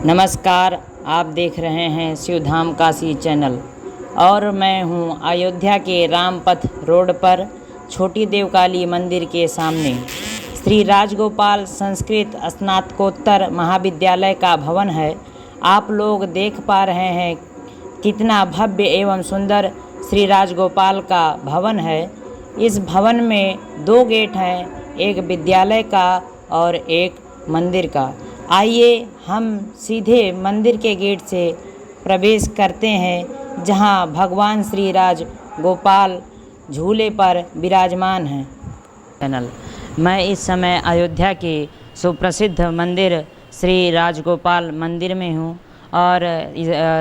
नमस्कार, आप देख रहे हैं शिवधाम काशी चैनल और मैं हूं अयोध्या के रामपथ रोड पर छोटी देवकाली मंदिर के सामने। श्री राजगोपाल संस्कृत स्नातकोत्तर महाविद्यालय का भवन है। आप लोग देख पा रहे हैं कितना भव्य एवं सुंदर श्री राजगोपाल का भवन है। इस भवन में दो गेट हैं, एक विद्यालय का और एक मंदिर का। आइए हम सीधे मंदिर के गेट से प्रवेश करते हैं, जहां भगवान श्री राजगोपाल झूले पर विराजमान हैं। चैनल मैं इस समय अयोध्या के सुप्रसिद्ध मंदिर श्री राजगोपाल मंदिर में हूं और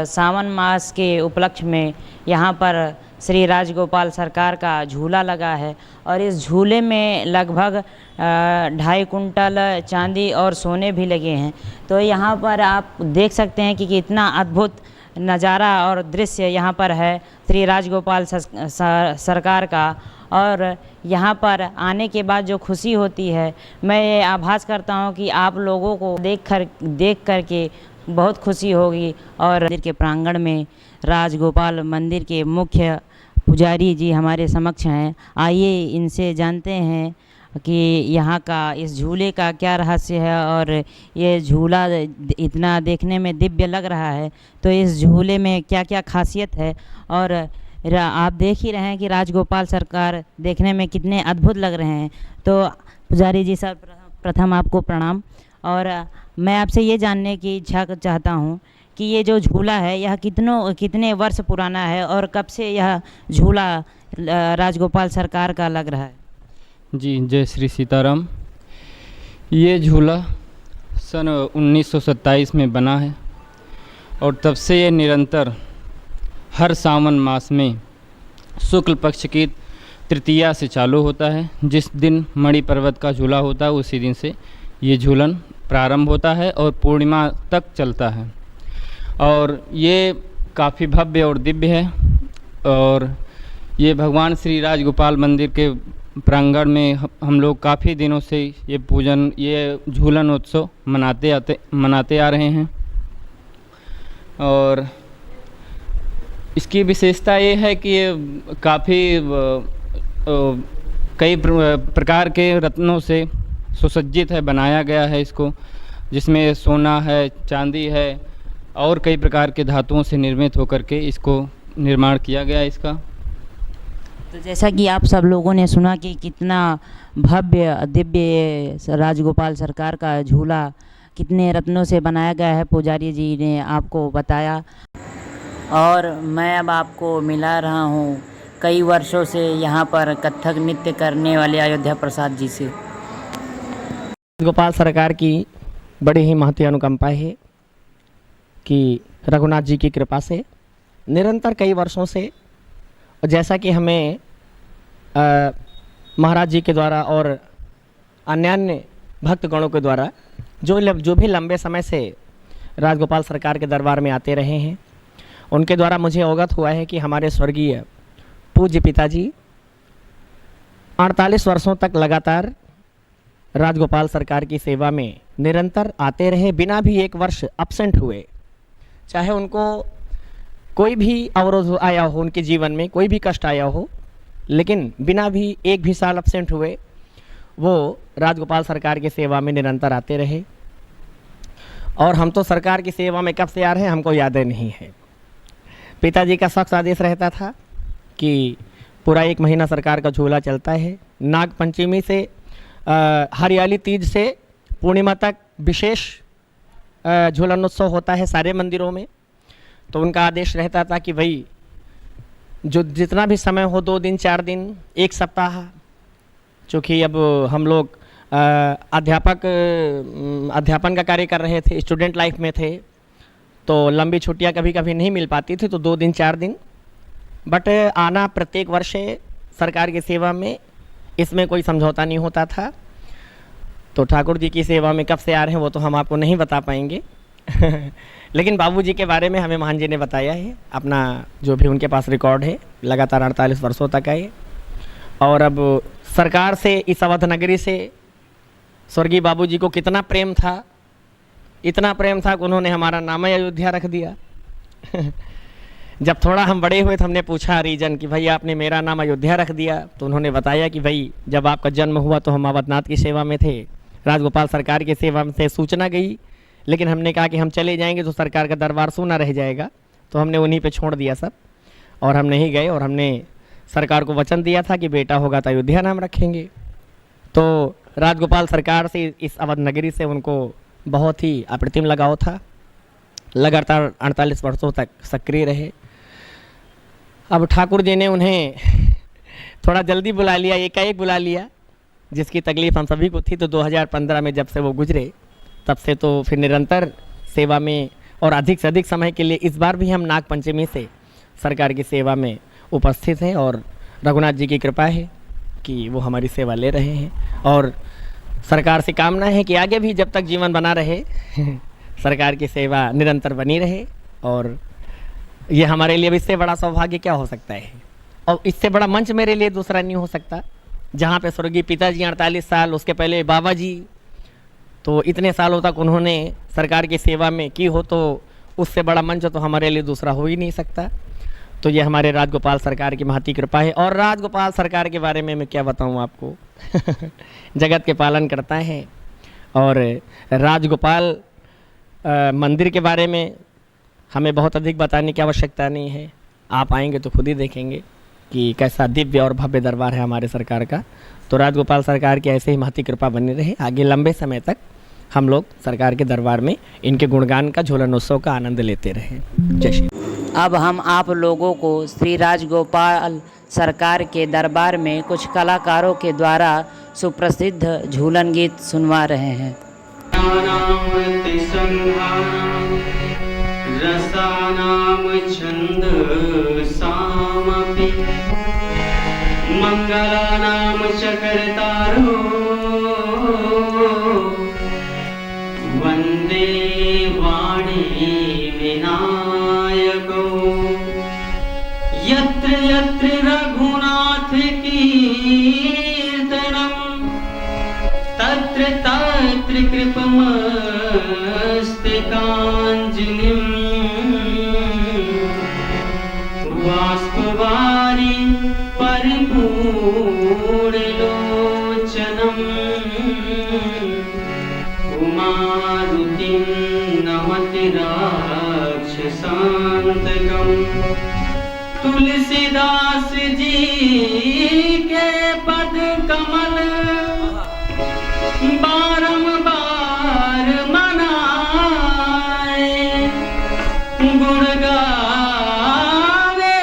सावन मास के उपलक्ष्य में यहां पर श्री राजगोपाल सरकार का झूला लगा है और इस झूले में लगभग 2.5 कुंटल चांदी और सोने भी लगे हैं। तो यहाँ पर आप देख सकते हैं कि कितना अद्भुत नज़ारा और दृश्य यहाँ पर है श्री राजगोपाल सरकार का। और यहाँ पर आने के बाद जो खुशी होती है, मैं ये आभास करता हूँ कि आप लोगों को देख कर के बहुत खुशी होगी। और मंदिर के प्रांगण में राजगोपाल मंदिर के मुख्य पुजारी जी हमारे समक्ष हैं। आइए इनसे जानते हैं कि यहाँ का इस झूले का क्या रहस्य है और ये झूला इतना देखने में दिव्य लग रहा है, तो इस झूले में क्या क्या खासियत है। और आप देख ही रहे हैं कि राजगोपाल सरकार देखने में कितने अद्भुत लग रहे हैं। तो पुजारी जी सर, प्रथम आपको प्रणाम। और मैं आपसे ये जानने की इच्छा चाहता हूँ कि ये जो झूला है यह कितने वर्ष पुराना है और कब से यह झूला राजगोपाल सरकार का लग रहा है? जी, जय श्री सीताराम। ये झूला सन 1927 में बना है और तब से ये निरंतर हर सावन मास में शुक्ल पक्ष की तृतीया से चालू होता है। जिस दिन मणि पर्वत का झूला होता है उसी दिन से ये झूलन प्रारंभ होता है और पूर्णिमा तक चलता है। और ये काफ़ी भव्य और दिव्य है। और ये भगवान श्री राजगोपाल मंदिर के प्रांगण में हम लोग काफ़ी दिनों से ये झूलन उत्सव मनाते आ रहे हैं। और इसकी विशेषता ये है कि ये काफ़ी कई प्रकार के रत्नों से सुसज्जित है, बनाया गया है इसको, जिसमें सोना है, चांदी है और कई प्रकार के धातुओं से निर्मित होकर के इसको निर्माण किया गया है इसका। तो जैसा कि आप सब लोगों ने सुना कि कितना भव्य दिव्य राजगोपाल सरकार का झूला कितने रत्नों से बनाया गया है, पुजारी जी ने आपको बताया। और मैं अब आपको मिला रहा हूँ कई वर्षों से यहाँ पर कथक नृत्य करने वाले अयोध्या प्रसाद जी से। गोपाल सरकार की बड़ी ही महती अनुकंपा है कि रघुनाथ जी की कृपा से निरंतर कई वर्षों से, जैसा कि हमें महाराज जी के द्वारा और अन्य भक्तगणों के द्वारा जो भी लंबे समय से राजगोपाल सरकार के दरबार में आते रहे हैं, उनके द्वारा मुझे अवगत हुआ है कि हमारे स्वर्गीय पूज्य पिताजी 48 वर्षों तक लगातार राजगोपाल सरकार की सेवा में निरंतर आते रहे, बिना भी एक वर्ष अपसेंट हुए। चाहे उनको कोई भी अवरोध आया हो, उनके जीवन में कोई भी कष्ट आया हो, लेकिन बिना भी एक भी साल अपसेंट हुए वो राजगोपाल सरकार की सेवा में निरंतर आते रहे। और हम तो सरकार की सेवा में कब से आ रहे हैं हमको याद नहीं है। पिताजी का सख्त आदेश रहता था कि पूरा 1 महीना सरकार का झूला चलता है। नाग पंचमी से हरियाली तीज से पूर्णिमा तक विशेष झूलन उत्सव होता है सारे मंदिरों में। तो उनका आदेश रहता था कि भाई जो जितना भी समय हो, 2 दिन 4 दिन 1 सप्ताह, चूँकि अब हम लोग अध्यापन का कार्य कर रहे थे, स्टूडेंट लाइफ में थे, तो लंबी छुट्टियां कभी कभी नहीं मिल पाती थी, तो 2 दिन 4 दिन बट आना प्रत्येक वर्ष सरकार की सेवा में, इसमें कोई समझौता नहीं होता था। तो ठाकुर जी की सेवा में कब से आ रहे हैं वो तो हम आपको नहीं बता पाएंगे लेकिन बाबूजी के बारे में हमें महान जी ने बताया है, अपना जो भी उनके पास रिकॉर्ड है, लगातार 48 वर्षों तक आए। और अब सरकार से, इस अवध नगरी से स्वर्गीय बाबूजी को कितना प्रेम था इतना प्रेम था कि उन्होंने हमारा नाम ही अयोध्या रख दिया। जब थोड़ा हम बड़े हुए तो हमने पूछा रीजन कि भाई आपने मेरा नाम अयोध्या रख दिया, तो उन्होंने बताया कि भाई जब आपका जन्म हुआ तो हम अवधनाथ की सेवा में थे, राजगोपाल सरकार की सेवा में से सूचना गई, लेकिन हमने कहा कि हम चले जाएंगे तो सरकार का दरबार सूना रह जाएगा, तो हमने उन्हीं पे छोड़ दिया सब और हम नहीं गए। और हमने सरकार को वचन दिया था कि बेटा होगा तो अयोध्या नाम रखेंगे। तो राजगोपाल सरकार से, इस अवध नगरी से उनको बहुत ही अप्रतिम लगाव था। लगातार 48 वर्षों तक सक्रिय रहे। अब ठाकुर जी ने उन्हें थोड़ा जल्दी बुला लिया, एकाएक बुला लिया, जिसकी तकलीफ़ हम सभी को थी। तो 2015 में जब से वो गुजरे तब से तो फिर निरंतर सेवा में और अधिक से अधिक समय के लिए इस बार भी हम नाग पंचमी से सरकार की सेवा में उपस्थित हैं। और रघुनाथ जी की कृपा है कि वो हमारी सेवा ले रहे हैं और सरकार से कामना है कि आगे भी जब तक जीवन बना रहे सरकार की सेवा निरंतर बनी रहे। और ये हमारे लिए अब इससे बड़ा सौभाग्य क्या हो सकता है, और इससे बड़ा मंच मेरे लिए दूसरा नहीं हो सकता, जहाँ पे स्वर्गीय पिताजी 48 साल, उसके पहले बाबा जी, तो इतने सालों तक उन्होंने सरकार की सेवा में की हो, तो उससे बड़ा मंच तो हमारे लिए दूसरा हो ही नहीं सकता। तो ये हमारे राजगोपाल सरकार की महती कृपा है। और राजगोपाल सरकार के बारे में मैं क्या बताऊँ आपको जगत के पालन करता है। और राजगोपाल मंदिर के बारे में हमें बहुत अधिक बताने की आवश्यकता नहीं है, आप आएंगे तो खुद ही देखेंगे कि कैसा दिव्य और भव्य दरबार है हमारे सरकार का। तो राजगोपाल सरकार की ऐसे ही महती कृपा बनी रहे, आगे लंबे समय तक हम लोग सरकार के दरबार में इनके गुणगान का, झूलन उत्सव का आनंद लेते रहें। जय श्री। अब हम आप लोगों को श्री राजगोपाल सरकार के दरबार में कुछ कलाकारों के द्वारा सुप्रसिद्ध झूलन गीत सुनवा रहे हैं। रसानाम छंद सामपि मंगलानाम चकरतारो वंदे वाणी विनायको यत्र यत्र रघुनाथ कीर्तनम तत्र तत्र कृपमस्तिकाञ्जलिम् वास्तुवारी परिपूर्णलोचनम् उमारुतिं नमति राक्षसान्तकम् तुलसीदास जी के पद कमल बारंबार मनाए गुण गावे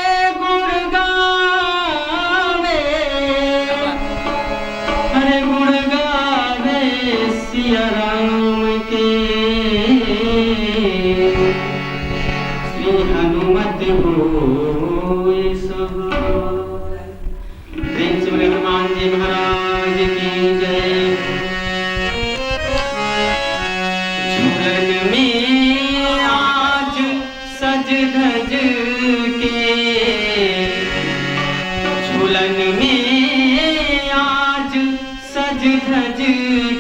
हरे गुण गावे सिया राम के श्री हनुमत होए सहाय। प्रेम से बोले हनुमान जी महाराज की जय। झूलन में आज सज धज के, झूलन में आज सज धज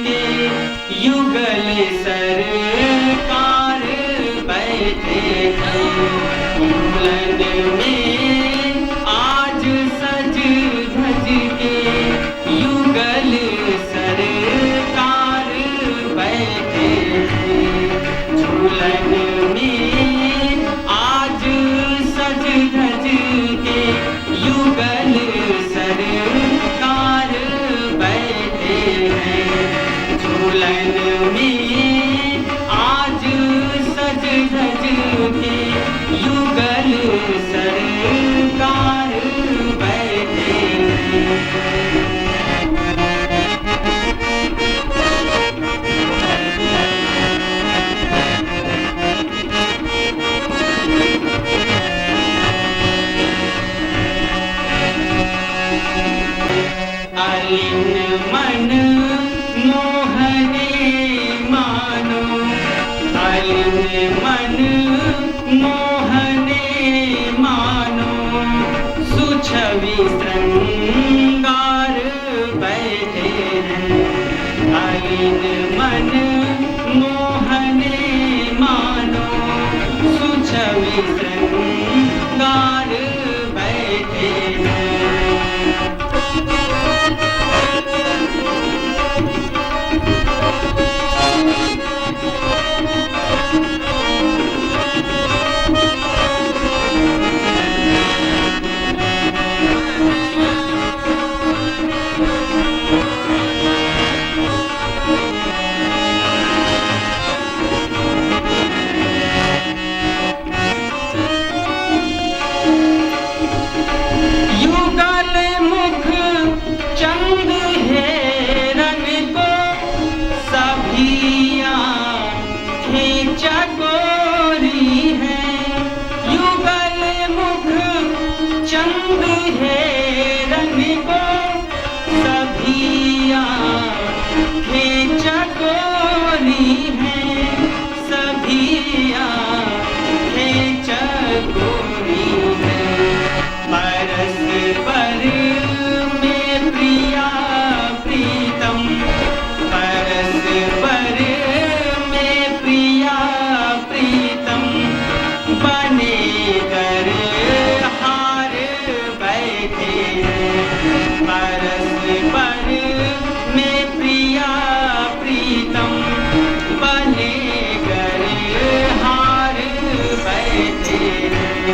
के युगल सरकार बैठे हैं। झूलन में आज सज धज के युगल सरकार बैठे हैं। झूलन में आज सज धज के युगल सरकार बैठे हैं। झूलन में आज सज धज के युगल सरकार बैठे हैं। अलिन मन मोहने मानो, अलिन मन मोहने मानो सुछवि श्रृंगार बैठे हैं। अलिन मन मोहने श्रृंगार बैठे हैं। युगल मुख चंद हेरन को सभी आँखें चकोरी हैं। युगल मुख चंद हेरन को सभी आँखें चकोरी हैं। सभी आँखें चकोरी हैं। बरस पर में प्रिया प्रीतम, बरस पर में प्रिया प्रीतम, बने कर हार बैठे हैं। बरस पर में प्रिया प्रीतम, बने कर हार बैठे हैं।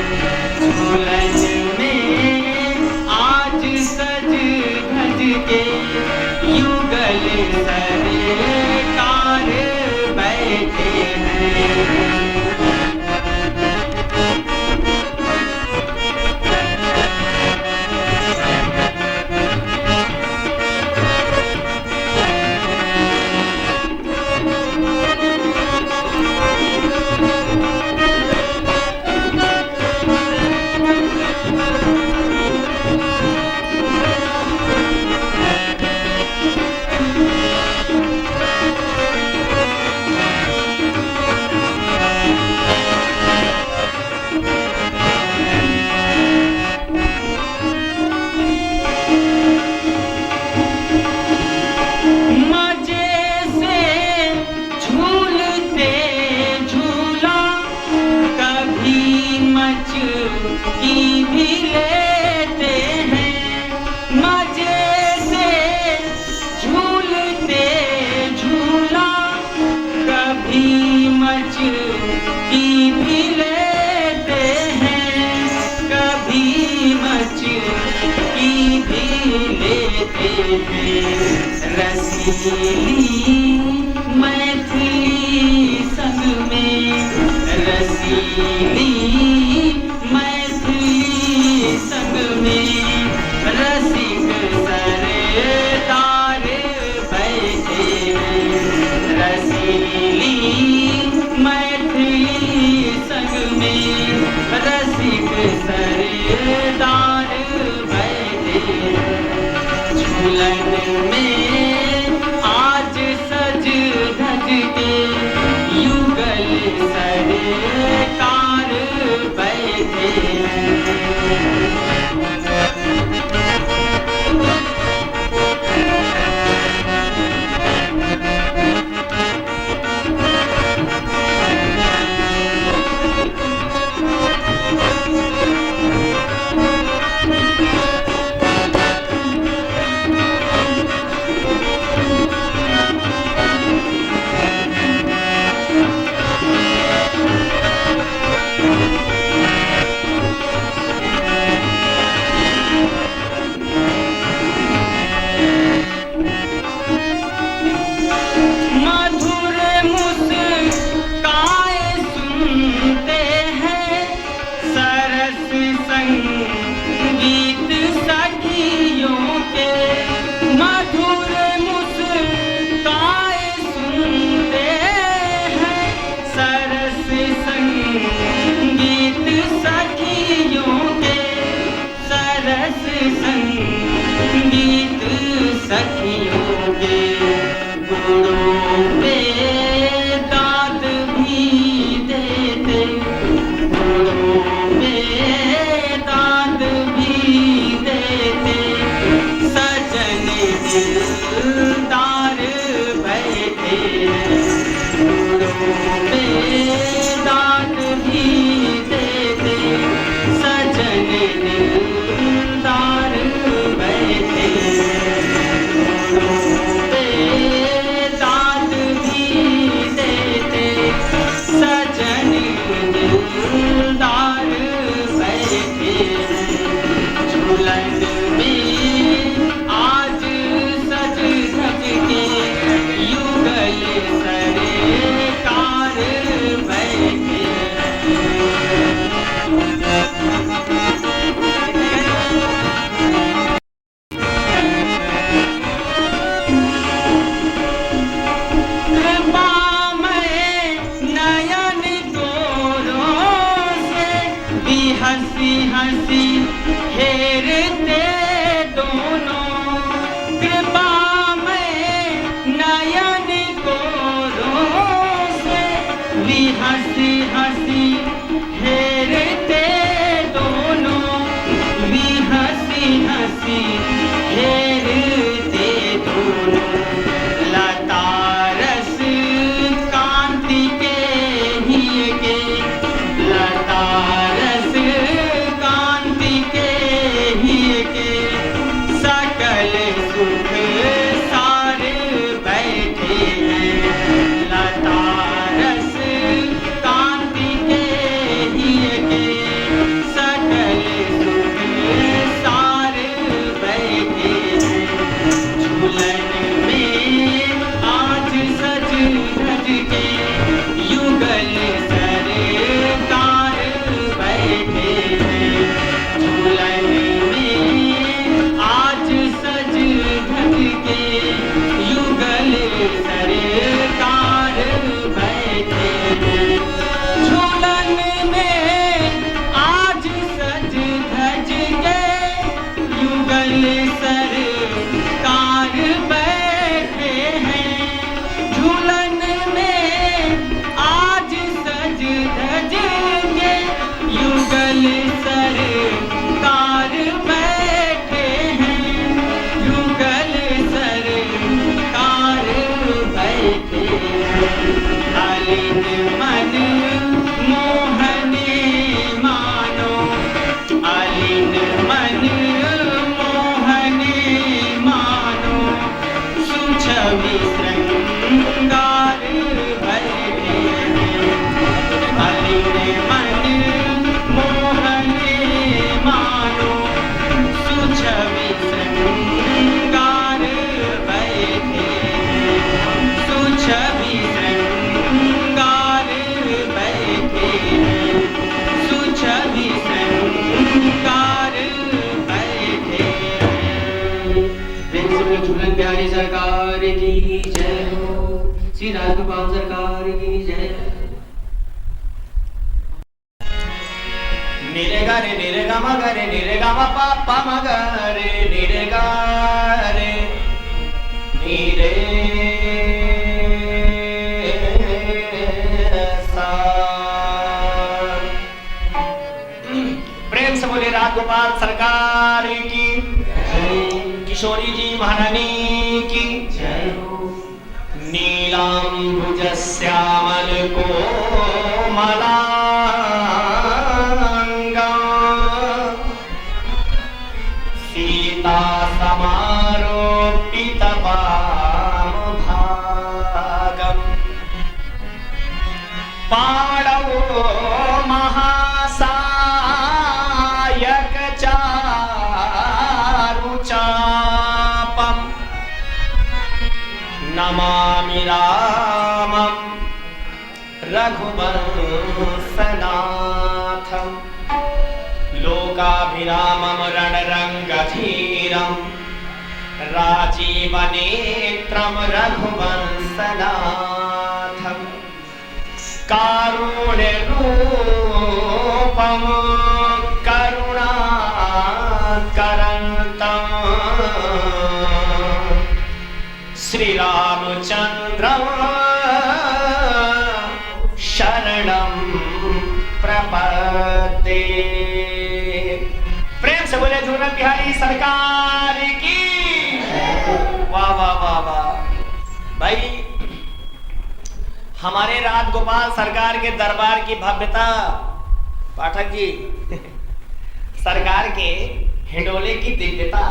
झूलन में आज सज धज के युगल सरकार बैठे हैं। की भी लेते हैं। मजे से झूलते झूला कभी मच की भी लेते हैं। कभी मच की भी लेते हैं। रसीली मैथिली संग में, रसीली मैथिली संग में, रसिक सरदार बैठे हैं। रसीली मैथिली संग में, रसिक सरदार बैठे हैं। झूलन में आज सज धज के युगल सरकार हंसी हेरते दोनों कृपा में नयन को रोसे भी हंसी हंसी हेरते दोनों भी हंसी हंसी हेरते दोनों लता रस कांति के ही के लता रस कांति के ही के सकल सुख सारे बैठे हैं लता रस कांति के ही के सकल सुख सारे बैठे हैं झूलन में आज सज धज के युगल सरकार बैठे हैं झूलन में आज सज धज के युगल सरकार बैठे हैं झूलन में आज सज धज के युगल सरकार बैठे हैं झूलन में आज सज धज के युगल सरकार बैठे हैं युगल सरकार बैठे हैं अलिन मन मोहने मानो अलिन मन मोहने मानो सुछवि श्रृंगार बैठे हैं अलिन मन मोहने मानो सुछवि श्रृंगार बैठे हैं सुछवि श्रृंगार बैठे हैं सुछवि श्रृंगार बैठे हैं प्रेम से बोलो झूलन बिहारी सरकार की जय हो श्री राजगोपाल सरकार की जय निरे गा रे निरे गा मा गा रे निरे गा मा पा पा मा गा रे निरे गा रे निरे सा प्रेम से बोले राजगोपाल सरकार की किशोरी जी महारानी की जय हो नीलांबुज श्यामल कोमलांगा सीता समारोपित भागम पाणवो महासायक चारुचापम नमामि रामं रघुवंशनाथं लोकाभिरामं रणरङ्गधीरं राजीवनेत्रं रघुवंशनाथं कारुण्यरूपं करुणाकरन्तं श्री रामचंद्र शरणं प्रपद्ये प्रेम से बोले झूलन बिहारी सरकार की वाह वाह वाह वाह भाई हमारे राजगोपाल सरकार के दरबार की भव्यता पाठक जी सरकार के हिंडोले की दिव्यता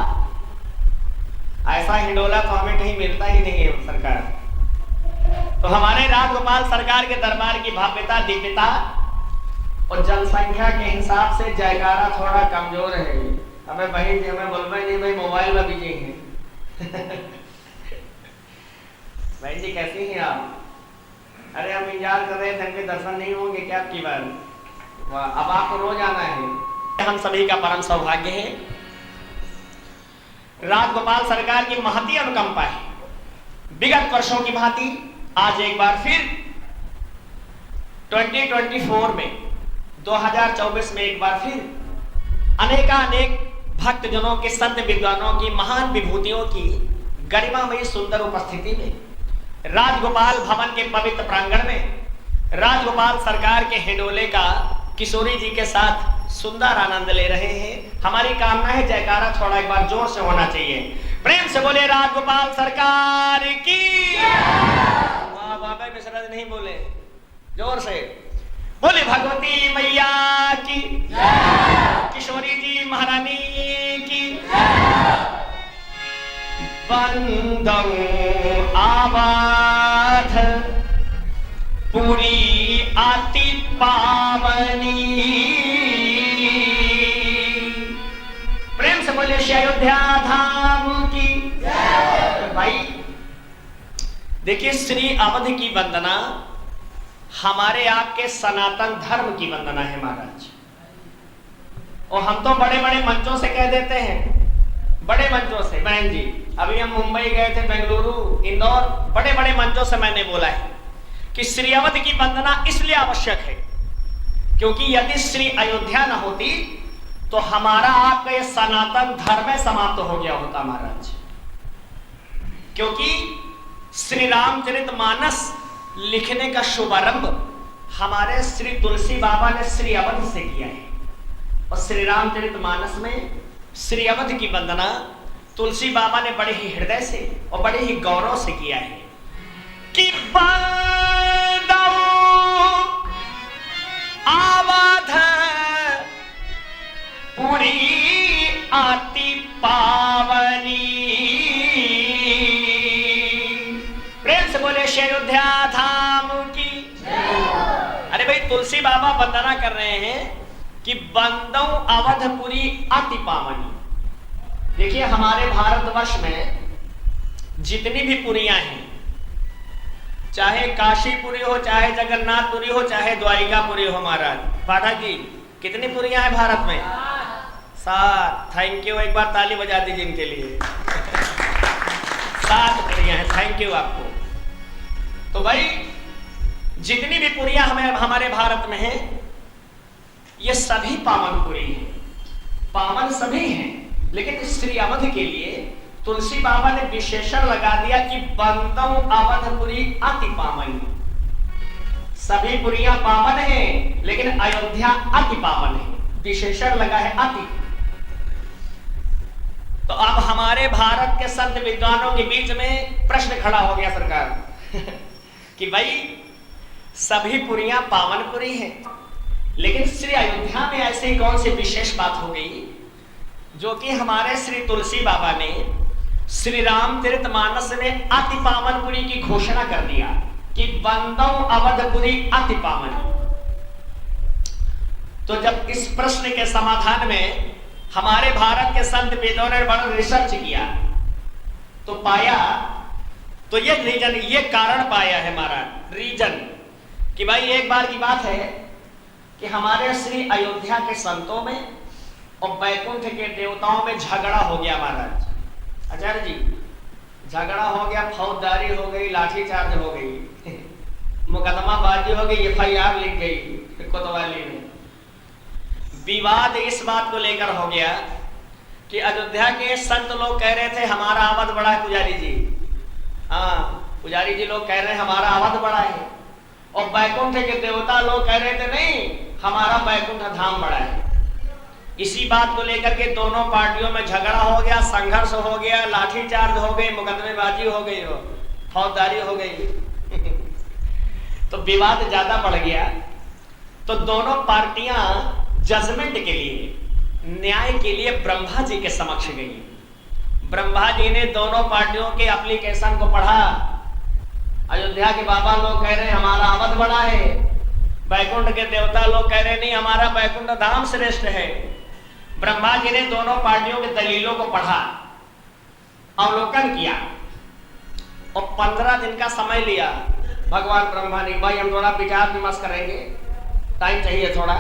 ऐसा हिंडोला तो हमें कहीं मिलता ही नहीं है सरकार तो हमारे राजगोपाल सरकार के दरबार की भव्यता दिव्यता और जनसंख्या के हिसाब से जयकारा थोड़ा कमजोर है हमें बहन जी हमें बोल नहीं भाई मोबाइल में बिजी हैं बहन जी कैसी हैं आप अरे हम इंतजार कर रहे थे उनके दर्शन नहीं होंगे क्या आपकी बार अब आपको रोज आना है हम सभी का परम सौभाग्य है राजगोपाल सरकार की महती अनुकंपा है विगत वर्षों की भांति आज एक बार फिर 2024 में 2024 में एक बार फिर अनेकानेक भक्तजनों के, संत विद्वानों की, महान विभूतियों की गरिमामयी सुंदर उपस्थिति में राजगोपाल भवन के पवित्र प्रांगण में राजगोपाल सरकार के हिंडोले का किशोरी जी के साथ सुंदर आनंद ले रहे हैं। हमारी कामना है जयकारा थोड़ा एक बार जोर से होना चाहिए। प्रेम से बोले राजगोपाल सरकार की। वाह बाबा मिश्रा नहीं बोले, जोर से बोले भगवती मैया की, किशोरी जी महारानी की। बंदौ आवाध पूरी आती पावनी। प्रेम से बोले श्री अयोध्या धाम की। भाई देखिए, श्री अवध की वंदना हमारे आपके सनातन धर्म की वंदना है महाराज। और हम तो बड़े बड़े मंचों से कह देते हैं, बड़े मंचों से। बहन जी, अभी हम मुंबई गए थे, बेंगलुरु, इंदौर, बड़े बड़े मंचों से मैंने बोला है कि श्री अवध की वंदना इसलिए आवश्यक है क्योंकि यदि श्री अयोध्या न होती तो हमारा आपका ये सनातन धर्म समाप्त हो गया होता महाराज। क्योंकि श्री रामचरितमानस लिखने का शुभारंभ हमारे श्री तुलसी बाबा ने श्री अवध से किया है। और श्री रामचरितमानस में श्री अवध की वंदना तुलसी बाबा ने बड़े ही हृदय से और बड़े ही गौरव से किया है कि बंदौ आवाध पूरी आती पावनी। प्रेम से बोले श्री अयोध्या धाम की। अरे भाई, तुलसी बाबा वंदना कर रहे हैं कि बंदौ अवधपुरी अति पावनी। देखिए, हमारे भारतवर्ष में जितनी भी पुरियां हैं, चाहे काशीपुरी हो, चाहे जगन्नाथपुरी हो, चाहे द्वारिकापुरी हो महाराज। पाठक जी, कितनी पुरियां हैं भारत में? 7। थैंक यू, एक बार ताली बजा दीजिए इनके लिए। 7 पुरियां हैं, थैंक यू आपको। तो भाई, जितनी भी पुरियां हमारे भारत में हैं, ये सभी पावनपुरी हैं, पावन सभी हैं। लेकिन श्री अवध के लिए तुलसी बाबा ने विशेषण लगा दिया कि बंदौ अवधपुरी अति पावन। सभी पुरियां पावन हैं, लेकिन अयोध्या अति पावन है, विशेषण लगा है अति। तो अब हमारे भारत के संत विद्वानों के बीच में प्रश्न खड़ा हो गया सरकार कि भाई सभी पुरियां पावनपुरी हैं, लेकिन श्री अयोध्या में ऐसी कौन सी विशेष बात हो गई जो कि हमारे श्री तुलसी बाबा ने श्री रामचरितमानस में अति पावनपुरी की घोषणा कर दिया कि बंदौ अवधपुरी अति पावन। तो जब इस प्रश्न के समाधान में हमारे भारत के संत वेदों ने बड़ा रिसर्च किया तो पाया, तो ये रीजन, ये कारण पाया है हमारा रीजन कि भाई एक बार की बात है कि हमारे श्री अयोध्या के संतों में और बैकुंठ के देवताओं में झगड़ा हो गया महाराज। आचार्य जी, झगड़ा हो गया, फौजदारी हो गई, लाठीचार्ज हो गई, मुकदमाबाजी हो गई, FIR लिख गई कोतवाली में। विवाद इस बात को लेकर हो गया कि अयोध्या के संत लोग कह रहे थे हमारा अवध बड़ा है पुजारी जी। हाँ, पुजारी जी लोग कह रहे हैं हमारा अवध बड़ा है, और बैकुंठ के देवता लोग कह रहे थे नहीं, हमारा बैकुंठ धाम बड़ा है। इसी बात को लेकर के दोनों पार्टियों में झगड़ा हो गया, संघर्ष हो गया, लाठीचार्ज हो गई, मुकदमेबाजी हो गई, फौजदारी हो गई तो विवाद ज्यादा बढ़ गया। तो दोनों पार्टियां जजमेंट के लिए, न्याय के लिए ब्रह्मा जी के समक्ष गई। ब्रह्मा जी ने दोनों पार्टियों के एप्लीकेशन को पढ़ा। अयोध्या के बाबा लोग कह रहे हैं हमारा अवध बड़ा है, बैकुंठ के देवता लोग कह रहे नहीं हमारा बैकुंठ धाम श्रेष्ठ है। ब्रह्मा जी ने दोनों पार्टियों के दलीलों को पढ़ा, अवलोकन किया और 15 दिन का समय लिया। भगवान ब्रह्मा ने, भाई हम थोड़ा विचार विमर्श करेंगे, टाइम चाहिए थोड़ा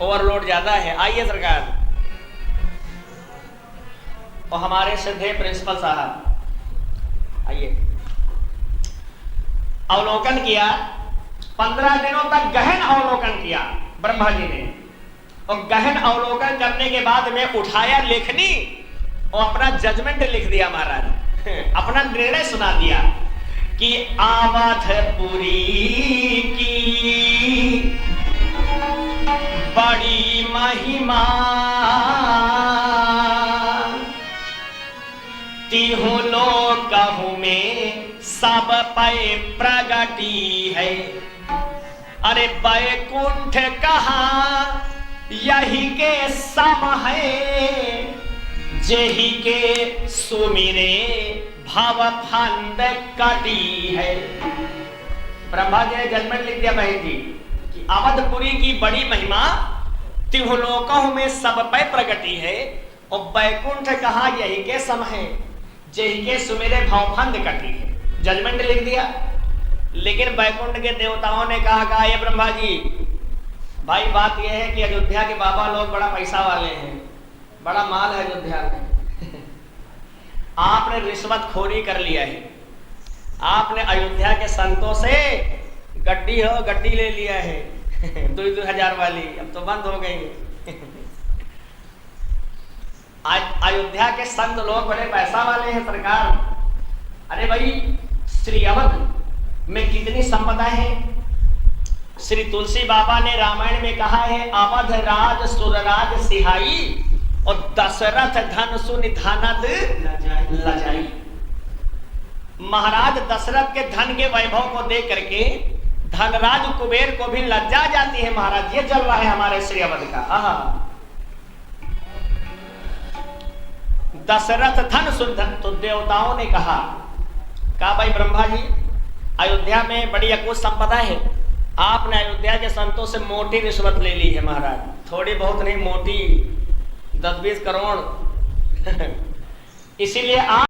ओवरलोड ज्यादा है, आइए सरकार। और हमारे श्रद्धेय प्रिंसिपल साहब आइए। अवलोकन किया, 15 दिनों तक गहन अवलोकन किया ब्रह्मा जी ने। और गहन अवलोकन करने के बाद में उठाया लेखनी और अपना जजमेंट लिख दिया महाराज, अपना निर्णय सुना दिया कि अवधपुरी की बड़ी महिमा तिहु लोकहु में सब पे प्रगति है। अरे बैकुंठ कहा यही के सम है, जेहि के सुमिरे भव फंद कटी है। ब्रह्मा जी ने जजमेंट लिख दिया बहन जी कि अवधपुरी की बड़ी महिमा तिहु लोकहु में सब पे प्रगति है, और बैकुंठ कहा यही के सम है, जेहि के सुमिरे भव फंद कटी है। जजमेंट लिख दिया, लेकिन बैकुंठ के देवताओं ने कहा ये ब्रह्मा जी, भाई बात यह है कि अयोध्या के बाबा लोग बड़ा पैसा वाले हैं, बड़ा माल है अयोध्या में। आपने रिश्वतखोरी कर लिया है, आपने अयोध्या के संतों से गड्डी ले लिया है 2,000 वाली, अब तो बंद हो गई। अयोध्या के संत लोग बड़े पैसा वाले हैं सरकार। अरे भाई, श्री अवध में कितनी संपदा है। श्री तुलसी बाबा ने रामायण में कहा है, अवध राज सुरराज सिहाई और दशरथ धन सुनि धनद लजाई। महाराज दशरथ के धन के वैभव को देख करके धनराज कुबेर को भी लज्जा जाती है। महाराज ये जलवा है हमारे श्री अवध का। दशरथ धन सुन धन, तो देवताओं ने कहा भाई ब्रह्मा जी, अयोध्या में बड़ी अकुत संपदा है, आपने अयोध्या के संतों से मोटी रिश्वत ले ली है महाराज, थोड़ी बहुत नहीं, मोटी 10-20 करोड़। इसीलिए आप